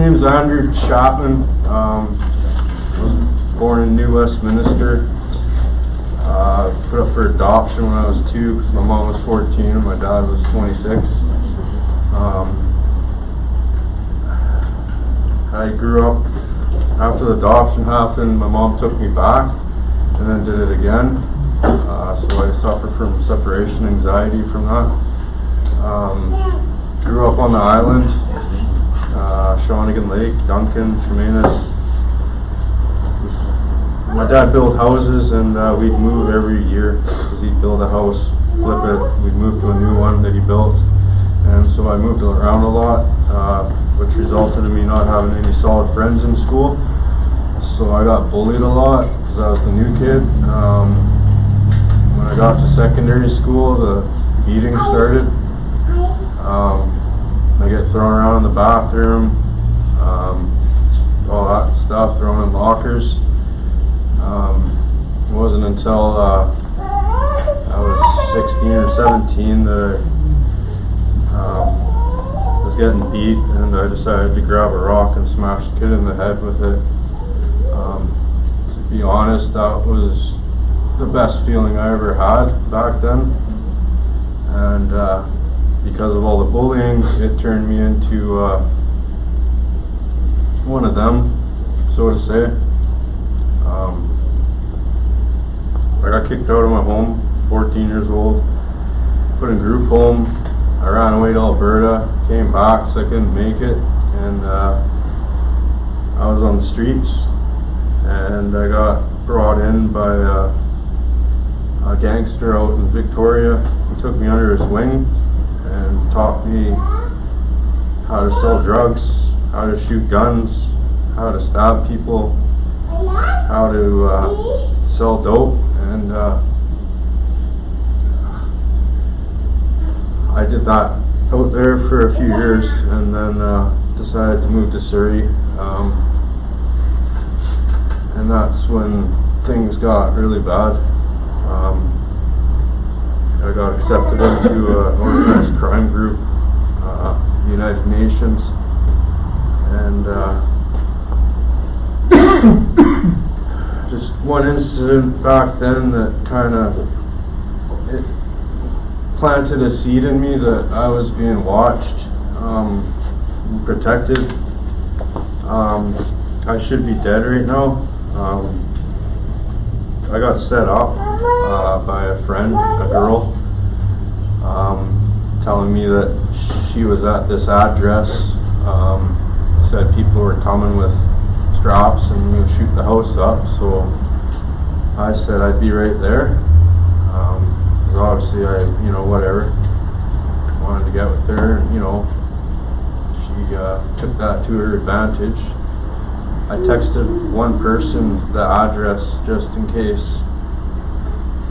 name's Andrew Chapman. I was born in New Westminster. Put up for adoption when I was 2 because my mom was 14 and my dad was 26. I grew up, after the adoption happened, my mom took me back and then did it again. So I suffer from separation anxiety from that. Grew up on the island, Shawnigan Lake, Duncan, Tremaines. My dad built houses and we'd move every year because he'd build a house, flip it, we'd move to a new one that he built. And so I moved around a lot, which resulted in me not having any solid friends in school. So I got bullied a lot because I was the new kid. When I got to secondary school, the beating started. I get thrown around in the bathroom, all that stuff, thrown in lockers. It wasn't until I was 16 or 17 that I was getting beat, and I decided to grab a rock and smash the kid in the head with it. To be honest, that was the best feeling I ever had back then. And because of all the bullying, it turned me into one of them, so to say. I got kicked out of my home, 14 years old, put in group home. I ran away to Alberta, came back because I couldn't make it, and I was on the streets, and I got brought in by a gangster out in Victoria. He took me under his wing and taught me how to sell drugs, how to shoot guns, how to stab people, how to sell dope, and I did that out there for a few years, and then decided to move to Surrey, and that's when things got really bad. I got accepted into an organized crime group, United Nations, and just one incident back then that kind of planted a seed in me that I was being watched, protected. I should be dead right now. I got set up by a friend, a girl, telling me that she was at this address, said people were coming with straps and we would shoot the house up, so I said I'd be right there. Because obviously whatever, wanted to get with her, and, she took that to her advantage. I texted one person the address just in case.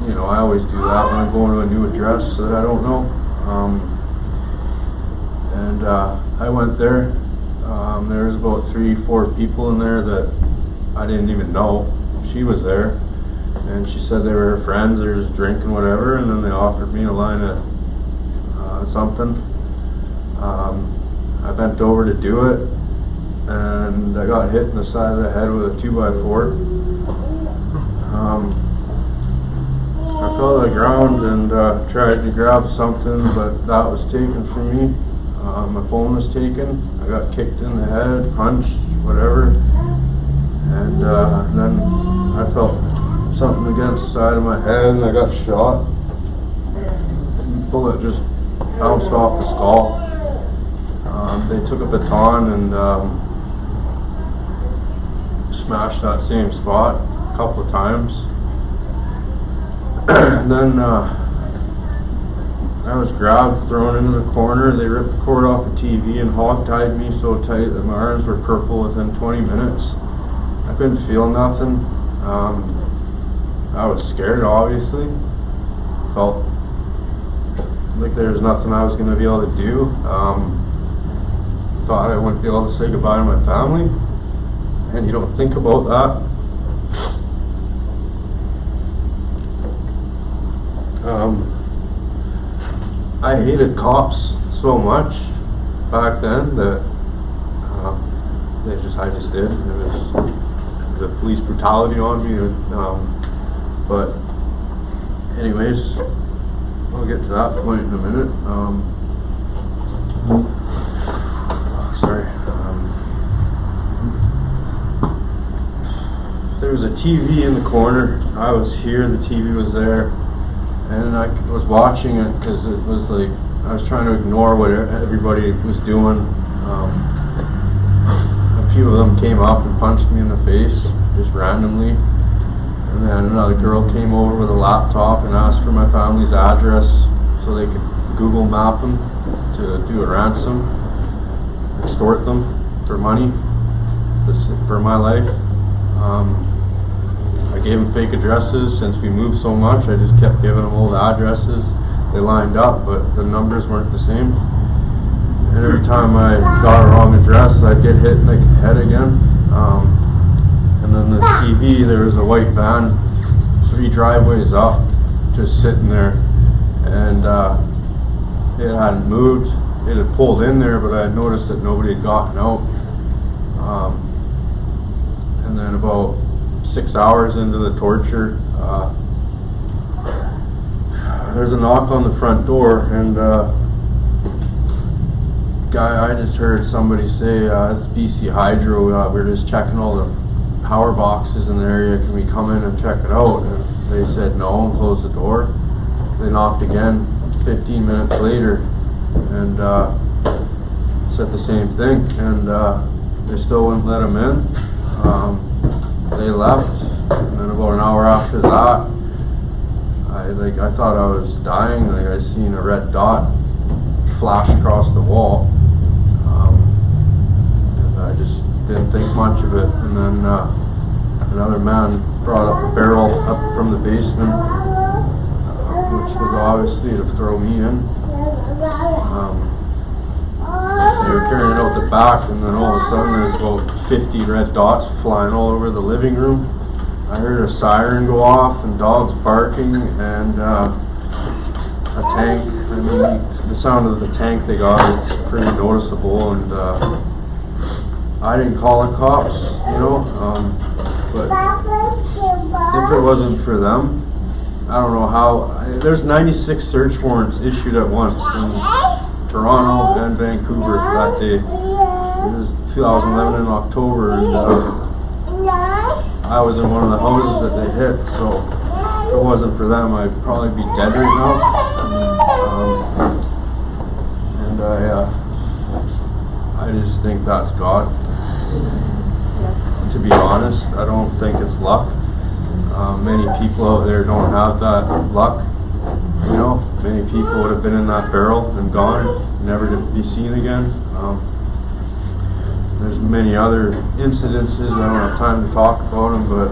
I always do that when I'm going to a new address that I don't know. And I went there. There was about 3-4 people in there that I didn't even know. She was there, and she said they were her friends, they were just drinking whatever, and then they offered me a line of something. I bent over to do it, and I got hit in the side of the head with a 2x4. I fell to the ground and tried to grab something, but that was taken from me. My phone was taken. I got kicked in the head, punched, whatever, and then I felt something against the side of my head, and I got shot. The bullet just bounced off the skull. They took a baton and smashed that same spot a couple of times. And then I was grabbed, thrown into the corner. They ripped the cord off the TV and hog-tied me so tight that my arms were purple within 20 minutes. I couldn't feel nothing. I was scared, obviously. Felt like there was nothing I was going to be able to do. Thought I wouldn't be able to say goodbye to my family, and you don't think about that. I hated cops so much back then that I just did. It was the police brutality on me. But anyways, I'll get to that point in a minute. Sorry. There was a TV in the corner. I was here, the TV was there, and I was watching it because it was like I was trying to ignore what everybody was doing. A few of them came up and punched me in the face just randomly, and then another girl came over with a laptop and asked for my family's address so they could Google map them to do a ransom, extort them for money, for my life. I gave them fake addresses. Since we moved so much, I just kept giving them old addresses. They lined up, but the numbers weren't the same. And every time I got a wrong address, I'd get hit in the head again. And then this TV, there was a white van 3 driveways up, just sitting there. And it hadn't moved. It had pulled in there, but I had noticed that nobody had gotten out. And then about 6 hours into the torture, there's a knock on the front door, and I just heard somebody say, it's BC Hydro, we're just checking all the power boxes in the area, can we come in and check it out? And they said no and closed the door. They knocked again 15 minutes later and said the same thing, and they still wouldn't let them in. They left, and then about an hour after that, I thought I was dying. Like, I seen a red dot flash across the wall, and I just didn't think much of it. And then another man brought up a barrel up from the basement, which was obviously to throw me in. They were carrying it out the back, and then all of a sudden there's about 50 red dots flying all over the living room. I heard a siren go off and dogs barking and a tank. I mean, the sound of the tank they got, it's pretty noticeable, and I didn't call the cops, but if it wasn't for them, I don't know how. There's 96 search warrants issued at once in Toronto and Vancouver that day. It was 2011 in October, and I was in one of the houses that they hit, so if it wasn't for them, I'd probably be dead right now. And I just think that's God. To be honest, I don't think it's luck. Many people out there don't have that luck. Many people would have been in that barrel and gone, never to be seen again. There's many other incidences. I don't have time to talk about them, but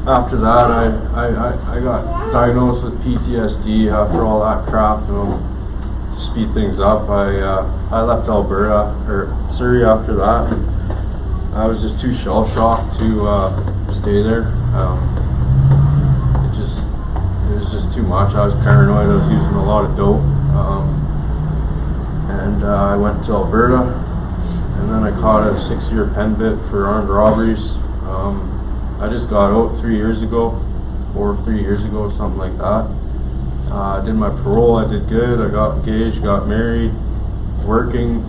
after that, I got diagnosed with PTSD after all that crap. To speed things up, I left Alberta or Surrey after that. I was just too shell shocked to stay there. It was just too much. I was paranoid. I was using a lot of dope, and I went to Alberta. And then I caught a 6-year pen bit for armed robberies. I just got out 3 years ago, 3 years ago, something like that. I did my parole, I did good. I got engaged, got married, working,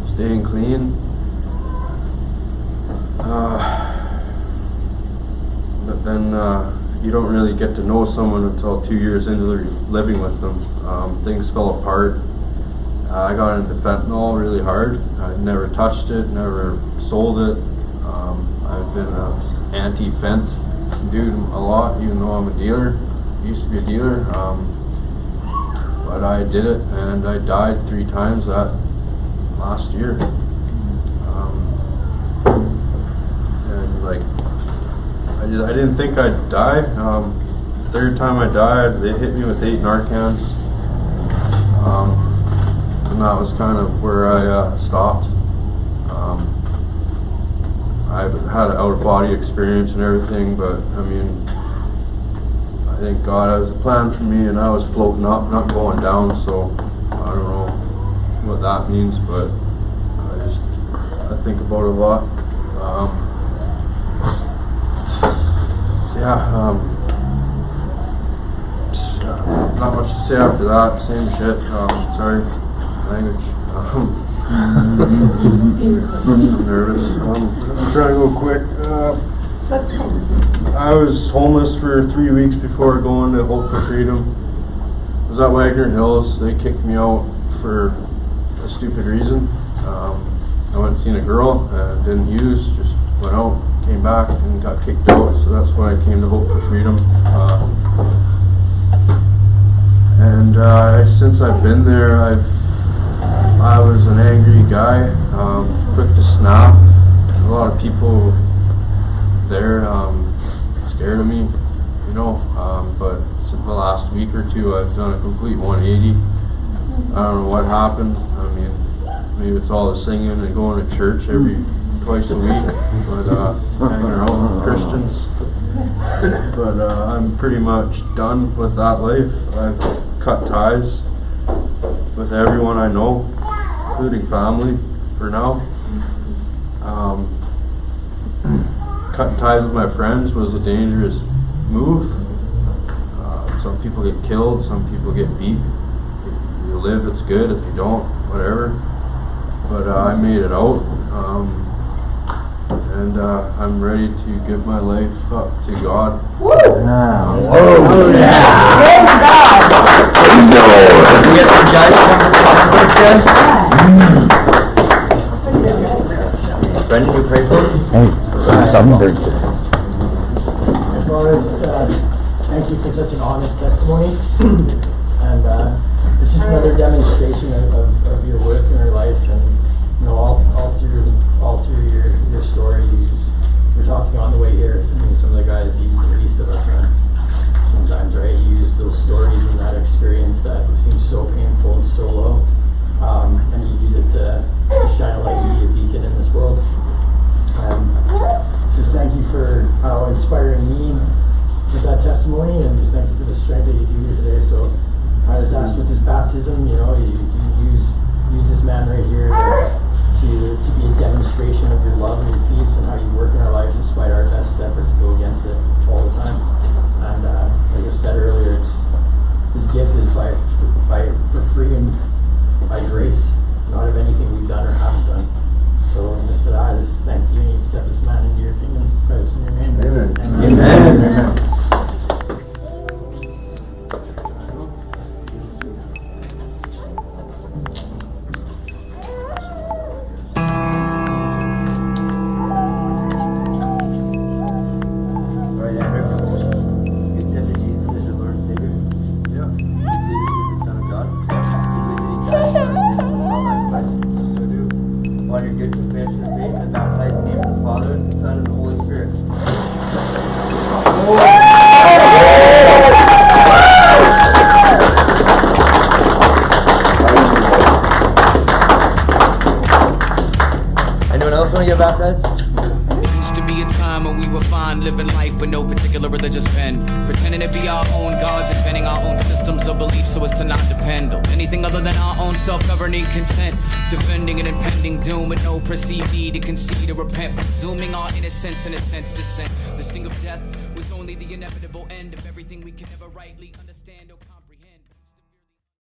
staying clean. But then you don't really get to know someone until 2 years into living with them. Things fell apart. I got into fentanyl really hard. I never touched it, never sold it. I've been an anti-fent dude a lot, even though I'm a dealer. Used to be a dealer. But I did it, and I died 3 times that last year. And I didn't think I'd die. 3rd time I died, they hit me with 8 Narcans. And that was kind of where I stopped. I've had an out-of-body experience and everything, but I think God has a plan for me, and I was floating up, not going down, so I don't know what that means, but I think about it a lot. Not much to say after that. Same shit. Sorry, language. I'm nervous. I'm trying to go quick. I was homeless for 3 weeks before going to Hope for Freedom. I was at Wagner Hills. They kicked me out for a stupid reason. I went and seen a girl, didn't use, just went out, came back, and got kicked out. So that's when I came to Hope for Freedom. Since I've been there, I was an angry guy, quick to snap. A lot of people there scared of me, you know. But since the last week or two, I've done a complete 180. I don't know what happened. I mean, maybe it's all the singing and going to church twice a week, but hanging around with Christians. But I'm pretty much done with that life. I've cut ties with everyone I know, including family, for now. Cutting ties with my friends was a dangerous move. Some people get killed, some people get beat. If you live, it's good. If you don't, whatever. But I made it out. And I'm ready to give my life up to God. Woo! Oh, yeah! Praise God! You get some guys Brendan, you pray for him? Hey, something. As far as, thank you for such an honest testimony. And it's just another demonstration of your work in your life, and you know, all through your story. You're talking on the way here. I mean, some of the guys use the least of us, sometimes, right? You use those stories and that experience that seems so painful and so low, and you use it to shine a light and be a beacon in this world. Just thank you for inspiring me with that testimony, and just thank you for the strength that you do here today. So I just ask with this baptism, you know, you use this man right here to be a demonstration of your love and your peace and how you work in our lives despite our best effort to go against it all the time. And like I said earlier, this gift is for free and by grace, not of anything we've done or haven't done. So just for that, I just thank you, and you accept this man into your kingdom. Christ, in your name. Amen. Amen. Amen. It used to be a time when we were fine, living life with no particular religious bend, pretending to be our own gods, inventing our own systems of belief so as to not depend on anything other than our own self-governing consent, defending an impending doom with no perceived need to concede or repent, presuming our innocence in a sense descent. The sting of death was only the inevitable end of everything we can never rightly understand or comprehend.